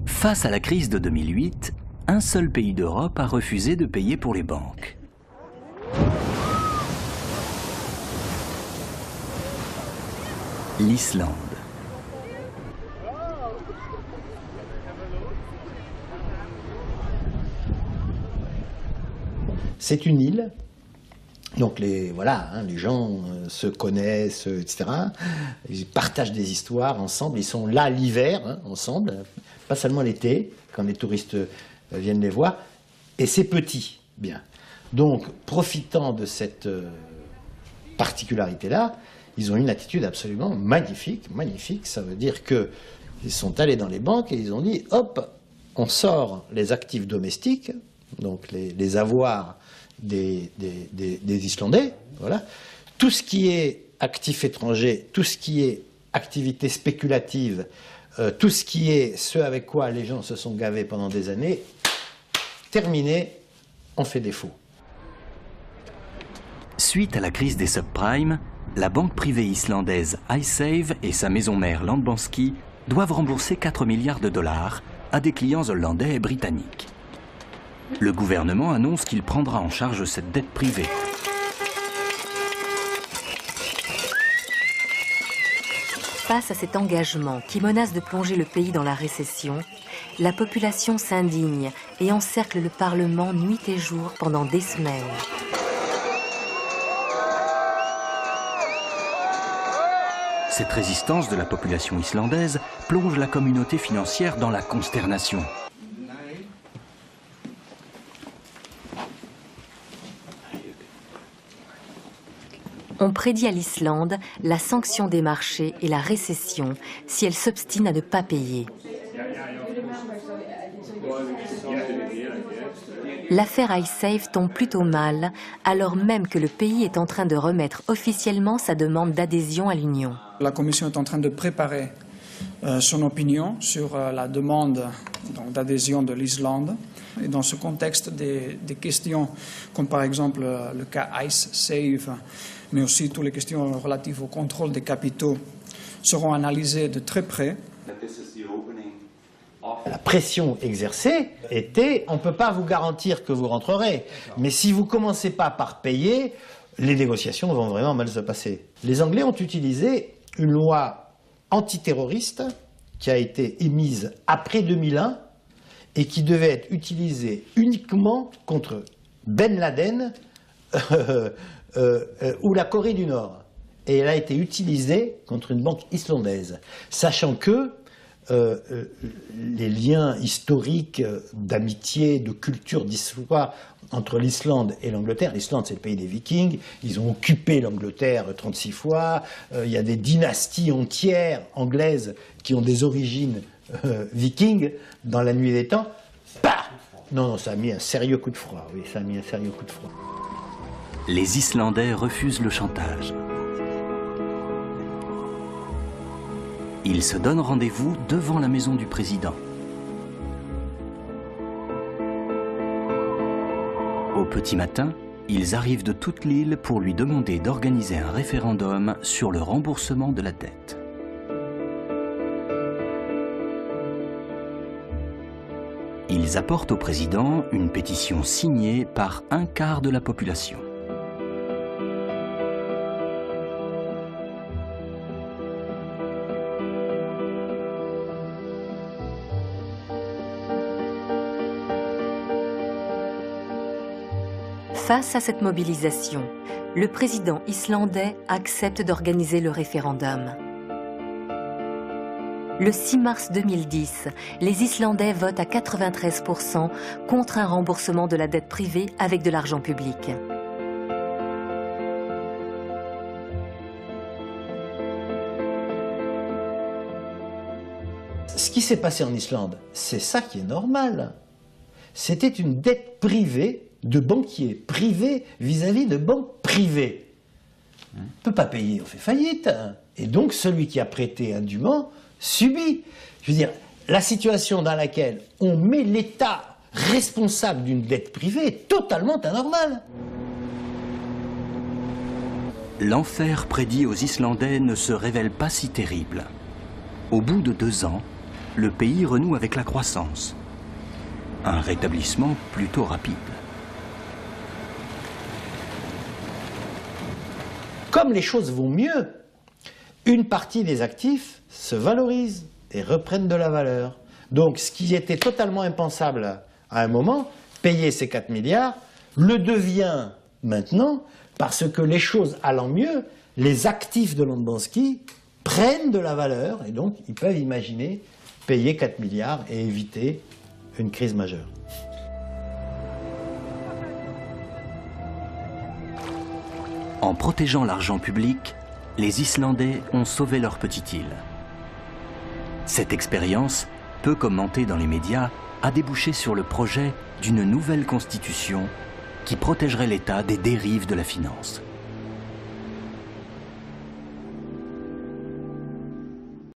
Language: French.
Face à la crise de 2008, un seul pays d'Europe a refusé de payer pour les banques. L'Islande. C'est une île, donc les gens se connaissent, etc. Ils partagent des histoires ensemble, ils sont là l'hiver, ensemble, pas seulement l'été, quand les touristes viennent les voir, et c'est petit, bien. Donc, profitant de cette particularité-là, ils ont une attitude absolument magnifique, ça veut dire qu'ils sont allés dans les banques et ils ont dit, hop, on sort les actifs domestiques, donc les avoirs des Islandais, voilà. Tout ce qui est actifs étrangers, tout ce qui est activité spéculative, tout ce qui est ce avec quoi les gens se sont gavés pendant des années, terminé, on fait défaut. Suite à la crise des subprimes, la banque privée islandaise Icesave et sa maison mère Landsbanki doivent rembourser 4 milliards de dollars à des clients hollandais et britanniques. Le gouvernement annonce qu'il prendra en charge cette dette privée. Face à cet engagement qui menace de plonger le pays dans la récession, la population s'indigne et encercle le Parlement nuit et jour pendant des semaines. Cette résistance de la population islandaise plonge la communauté financière dans la consternation. On prédit à l'Islande la sanction des marchés et la récession si elle s'obstine à ne pas payer. L'affaire Icesave tombe plutôt mal, alors même que le pays est en train de remettre officiellement sa demande d'adhésion à l'Union. La Commission est en train de préparer son opinion sur la demande d'adhésion de l'Islande. Et dans ce contexte, des questions comme par exemple le cas Icesave, mais aussi toutes les questions relatives au contrôle des capitaux seront analysées de très près. La pression exercée était, on ne peut pas vous garantir que vous rentrerez, mais si vous ne commencez pas par payer, les négociations vont vraiment mal se passer. Les Anglais ont utilisé une loi antiterroriste qui a été émise après 2001 et qui devait être utilisée uniquement contre Ben Laden ou la Corée du Nord. Et elle a été utilisée contre une banque islandaise, sachant que les liens historiques d'amitié, de culture, d'histoire entre l'Islande et l'Angleterre. L'Islande, c'est le pays des Vikings. Ils ont occupé l'Angleterre 36 fois. Il y a des dynasties entières anglaises qui ont des origines vikings dans la nuit des temps. Bah non, ça a mis un sérieux coup de froid. Oui, ça a mis un sérieux coup de froid. Les Islandais refusent le chantage. Ils se donnent rendez-vous devant la maison du président. Au petit matin, ils arrivent de toute l'île pour lui demander d'organiser un référendum sur le remboursement de la dette. Ils apportent au président une pétition signée par un quart de la population. Face à cette mobilisation, le président islandais accepte d'organiser le référendum. Le 6 mars 2010, les Islandais votent à 93% contre un remboursement de la dette privée avec de l'argent public. Ce qui s'est passé en Islande, c'est ça qui est normal. C'était une dette privée de banquiers privés vis-à-vis de banques privées. On ne peut pas payer, on fait faillite. Et donc celui qui a prêté indûment subit. Je veux dire, la situation dans laquelle on met l'État responsable d'une dette privée est totalement anormale. L'enfer prédit aux Islandais ne se révèle pas si terrible. Au bout de 2 ans, le pays renoue avec la croissance. Un rétablissement plutôt rapide. Comme les choses vont mieux, une partie des actifs se valorise et reprennent de la valeur. Donc ce qui était totalement impensable à un moment, payer ces 4 milliards, le devient maintenant parce que les choses allant mieux, les actifs de Landbosky prennent de la valeur et donc ils peuvent imaginer payer 4 milliards et éviter une crise majeure. En protégeant l'argent public, les Islandais ont sauvé leur petite île. Cette expérience, peu commentée dans les médias, a débouché sur le projet d'une nouvelle constitution qui protégerait l'État des dérives de la finance.